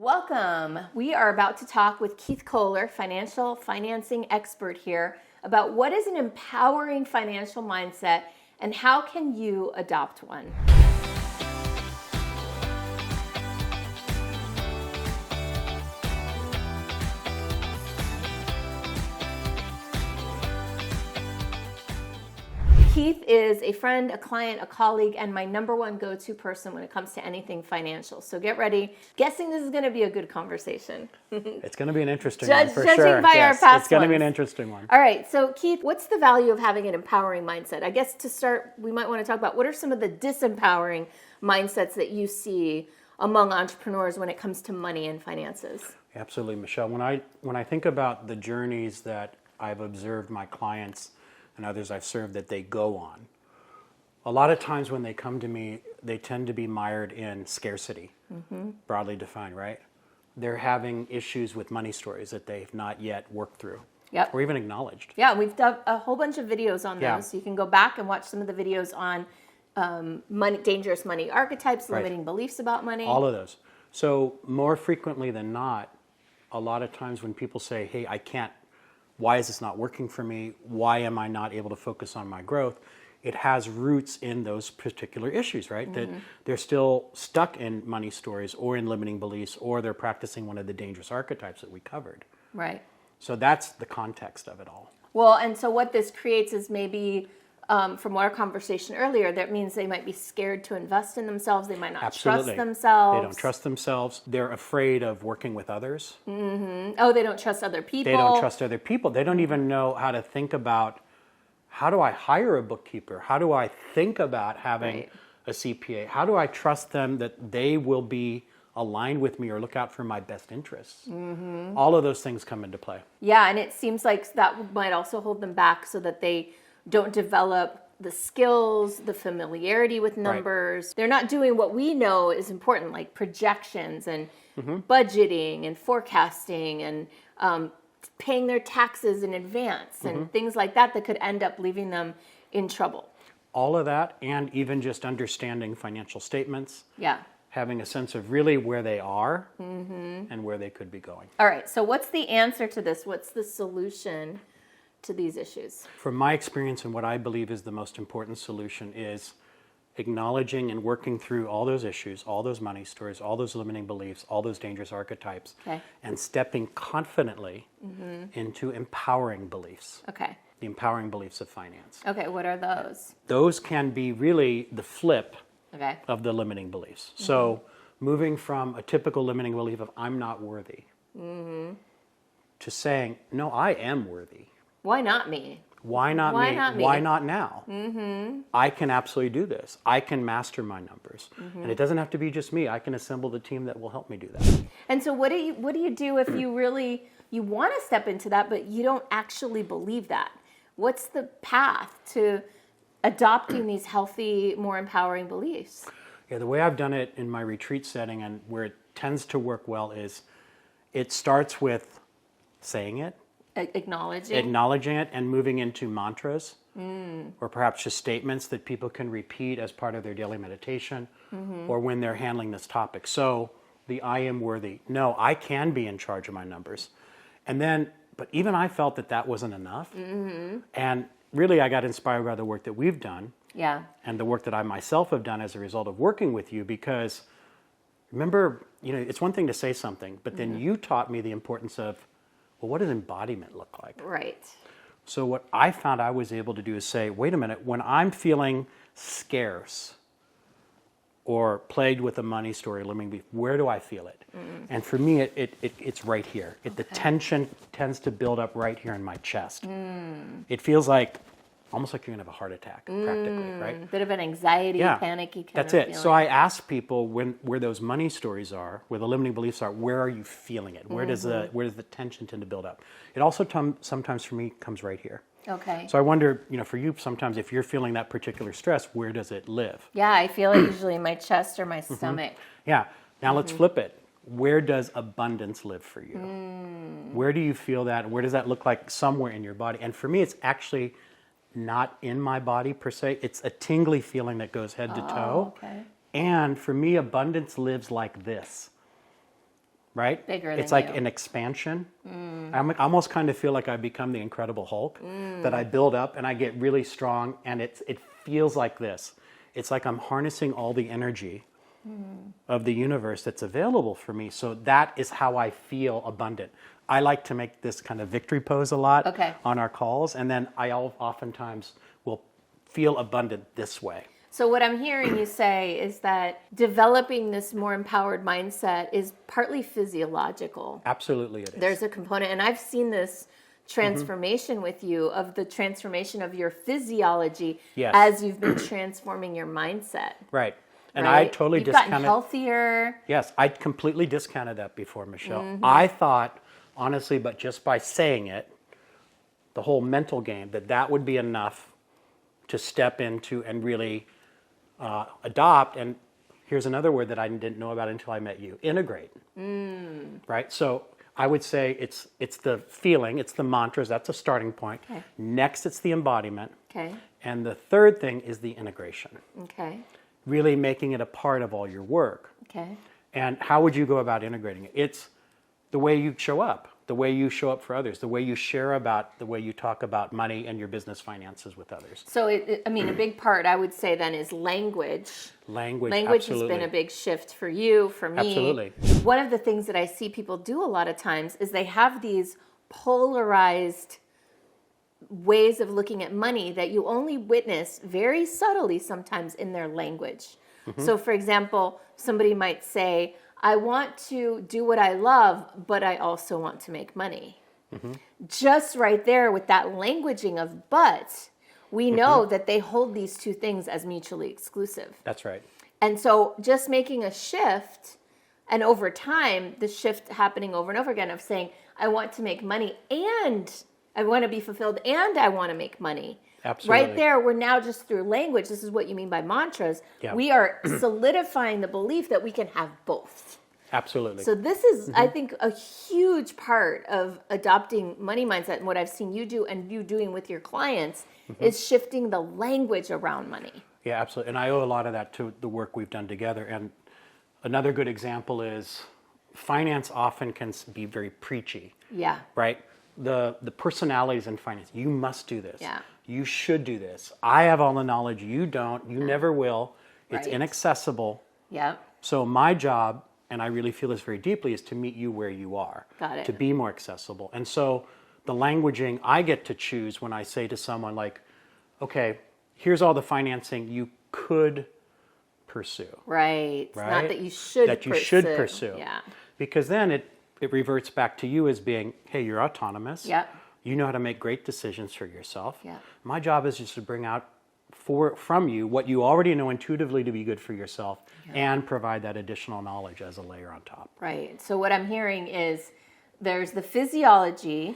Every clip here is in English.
Welcome. We are about to talk with Keith Kohler, financial financing expert here, about what is an empowering financial mindset and how can you adopt one. Keith is a friend, a client, a colleague, and my number one go-to person when it comes to anything financial. So get ready. Guessing this is going to be a good conversation. It's going to be an interesting one for Judging sure. by our past it's going to be ones. an interesting one. All right. So Keith, what's the value of having an empowering mindset? I guess to start, we might want to talk about what are some of the disempowering mindsets that you see among entrepreneurs when it comes to money and finances? Absolutely, Michelle. When I think about the journeys that I've observed my clients and others I've served that they go on, a lot of times when they come to me, they tend to be mired in scarcity, broadly defined, right? They're having issues with money stories that they've not yet worked through or even acknowledged. Yeah, we've done a whole bunch of videos on those. Yeah. So you can go back and watch some of the videos on dangerous money archetypes, limiting beliefs about money. All of those. So more frequently than not, a lot of times when people say, hey, I can't, why is this not working for me? Why am I not able to focus on my growth? It has roots in those particular issues, right? That they're still stuck in money stories or in limiting beliefs, or they're practicing one of the dangerous archetypes that we covered. Right. So that's the context of it all. Well, and so what this creates is maybe, from our conversation earlier, that means they might be scared to invest in themselves. They might not trust themselves. They don't trust themselves. They're afraid of working with others. Oh, they don't trust other people. They don't trust other people. They don't even know how to think about, how do I hire a bookkeeper? How do I think about having a CPA? How do I trust them that they will be aligned with me or look out for my best interests? All of those things come into play. Yeah, and it seems like that might also hold them back so that they don't develop the skills, the familiarity with numbers. Right. They're not doing what we know is important, like projections and budgeting and forecasting and paying their taxes in advance and things like that that could end up leaving them in trouble. All of that, and even just understanding financial statements. Yeah. Having a sense of really where they are and where they could be going. All right, so what's the answer to this? What's the solution to these issues? From my experience and what I believe is the most important solution is acknowledging and working through all those issues, all those money stories, all those limiting beliefs, all those dangerous archetypes, and stepping confidently into empowering beliefs. Okay. The empowering beliefs of finance. Okay, what are those? Those can be really the flip of the limiting beliefs. So moving from a typical limiting belief of I'm not worthy to saying, no, I am worthy. Why not me? Why not me? Why not now? I can absolutely do this. I can master my numbers. And it doesn't have to be just me. I can assemble the team that will help me do that. And so what do you do if you really, you want to step into that, but you don't actually believe that? What's the path to adopting these healthy, more empowering beliefs? Yeah, the way I've done it in my retreat setting and where it tends to work well is it starts with saying it. Acknowledging it and moving into mantras or perhaps just statements that people can repeat as part of their daily meditation or when they're handling this topic. So the I am worthy. No, I can be in charge of my numbers. And then, but even I felt that that wasn't enough. And really I got inspired by the work that we've done and the work that I myself have done as a result of working with you, because remember, it's one thing to say something, but then you taught me the importance of, well, what does embodiment look like? Right. So what I found I was able to do is say, wait a minute, when I'm feeling scarce or plagued with a money story, limiting belief, where do I feel it? And for me, it's right here. The tension tends to build up right here in my chest. It feels like, almost like you're going to have a heart attack, practically, right? Bit of an anxiety, panicky kind That's of it. feeling. So I ask people where those money stories are, where the limiting beliefs are, where are you feeling it? Where does the tension tend to build up? It also sometimes for me comes right here. Okay. So I wonder, for you sometimes if you're feeling that particular stress, where does it live? Yeah, I feel it usually in my chest or my stomach. Yeah. Now let's flip it. Where does abundance live for you? Where do you feel that? Where does that look like somewhere in your body? And for me, it's actually not in my body per se. It's a tingly feeling that goes head to toe. Okay. And for me, abundance lives like this. right? Bigger it's than like you. an expansion. I almost kind of feel like I become the Incredible Hulk, that I build up and I get really strong, and it feels like this. It's like I'm harnessing all the energy of the universe that's available for me. So that is how I feel abundant. I like to make this kind of victory pose a lot on our calls, and then I oftentimes will feel abundant this way. So what I'm hearing you say is that developing this more empowered mindset is partly physiological. Absolutely it is. There's a component, and I've seen this transformation with you, of the transformation of your physiology as you've been transforming your mindset. Right. And I totally You've gotten healthier. Yes, I completely discounted that before, Michelle. I thought, honestly, but just by saying it, the whole mental game, that would be enough to step into and really adopt. And here's another word that I didn't know about until I met you: integrate. Right. So I would say it's the feeling, it's the mantras. That's a starting point. Okay. Next, it's the embodiment. Okay. And the third thing is the integration. Okay. Really making it a part of all your work. Okay. And how would you go about integrating it? It's the way you show up, the way you show up for others, the way you share about, the way you talk about money and your business finances with others. So, a big part, I would say then, is language. Language Has been a big shift for you, for me. Absolutely. One of the things that I see people do a lot of times is they have these polarized ways of looking at money that you only witness very subtly sometimes in their language. So, for example, somebody might say, I want to do what I love, but I also want to make money. Just right there with that languaging of but, we know that they hold these two things as mutually exclusive. That's right. And so just making a shift, and over time, the shift happening over and over again of saying, I want to make money and I want to be fulfilled and I want to make money. Absolutely. Right there, we're now just through language. This is what you mean by mantras. Yeah. We are solidifying the belief that we can have both. Absolutely. So this is, I think, a huge part of adopting money mindset, and what I've seen you do and you doing with your clients is shifting the language around money. Yeah, absolutely. And I owe a lot of that to the work we've done together. And another good example is finance often can be very preachy. Yeah. Right? The personalities in finance. You must do this. Yeah. You should do this. I have all the knowledge. You don't. You never will. It's inaccessible. Yeah. So my job, and I really feel this very deeply, is to meet you where you are. Got it. To be more accessible. And so the languaging I get to choose when I say to someone like, okay, here's all the financing you could pursue. Right. It's Right? not that you should That you pursue. should pursue. Yeah. Because then it reverts back to you as being, hey, you're autonomous. Yeah. You know how to make great decisions for yourself. Yeah. My job is just to bring out from you what you already know intuitively to be good for yourself and provide that additional knowledge as a layer on top. Right. So what I'm hearing is there's the physiology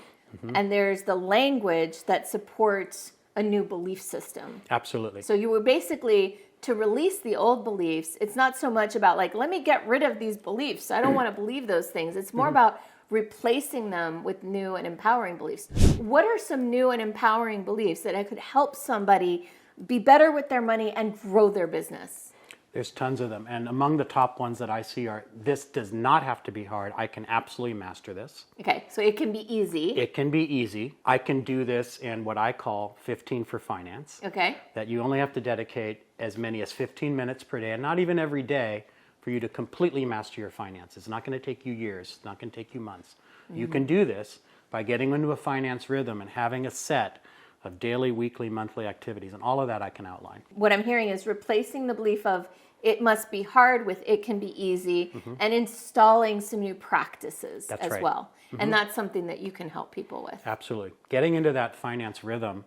and there's the language that supports a new belief system. Absolutely. So you were basically, to release the old beliefs, it's not so much about like, let me get rid of these beliefs. I don't want to believe those things. It's more about replacing them with new and empowering beliefs. What are some new and empowering beliefs that could help somebody be better with their money and grow their business? There's tons of them. And among the top ones that I see are, this does not have to be hard. I can absolutely master this. Okay, so it can be easy. It can be easy. I can do this in what I call 15 for finance. Okay. That you only have to dedicate as many as 15 minutes per day, and not even every day, for you to completely master your finances. It's not going to take you years. It's not going to take you months. You can do this by getting into a finance rhythm and having a set of daily, weekly, monthly activities, and all of that I can outline. What I'm hearing is replacing the belief of it must be hard with it can be easy, and installing some new practices as well. And that's something that you can help people with. Absolutely. Getting into that finance rhythm,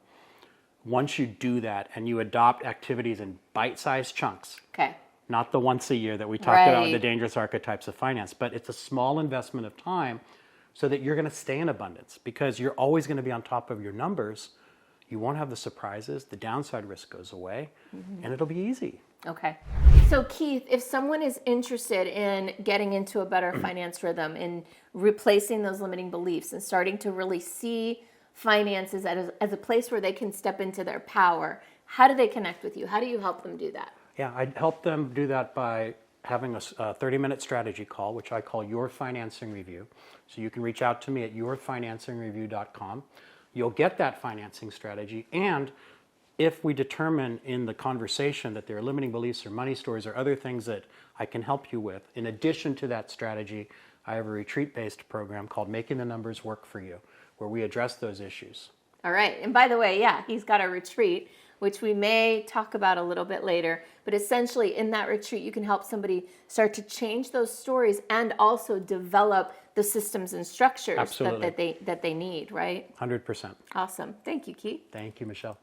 once you do that and you adopt activities in bite-sized chunks, Okay. not the once a year that we talked about with the dangerous archetypes of finance, but it's a small investment of time so that you're going to stay in abundance, because you're always going to be on top of your numbers. You won't have the surprises, the downside risk goes away, and it'll be easy. Okay. So Keith, if someone is interested in getting into a better finance rhythm and replacing those limiting beliefs and starting to really see finances as a place where they can step into their power, how do they connect with you? How do you help them do that? Yeah, I help them do that by having a 30-minute strategy call, which I call Your Financing Review. So you can reach out to me at yourfinancingreview.com. You'll get that financing strategy, and if we determine in the conversation that there are limiting beliefs or money stories or other things that I can help you with, in addition to that strategy, I have a retreat-based program called Making the Numbers Work for You, where we address those issues. All right. And by the way, yeah, he's got a retreat, which we may talk about a little bit later. But essentially, in that retreat, you can help somebody start to change those stories and also develop the systems and structures that they need, right? 100%. Awesome. Thank you, Keith. Thank you, Michelle.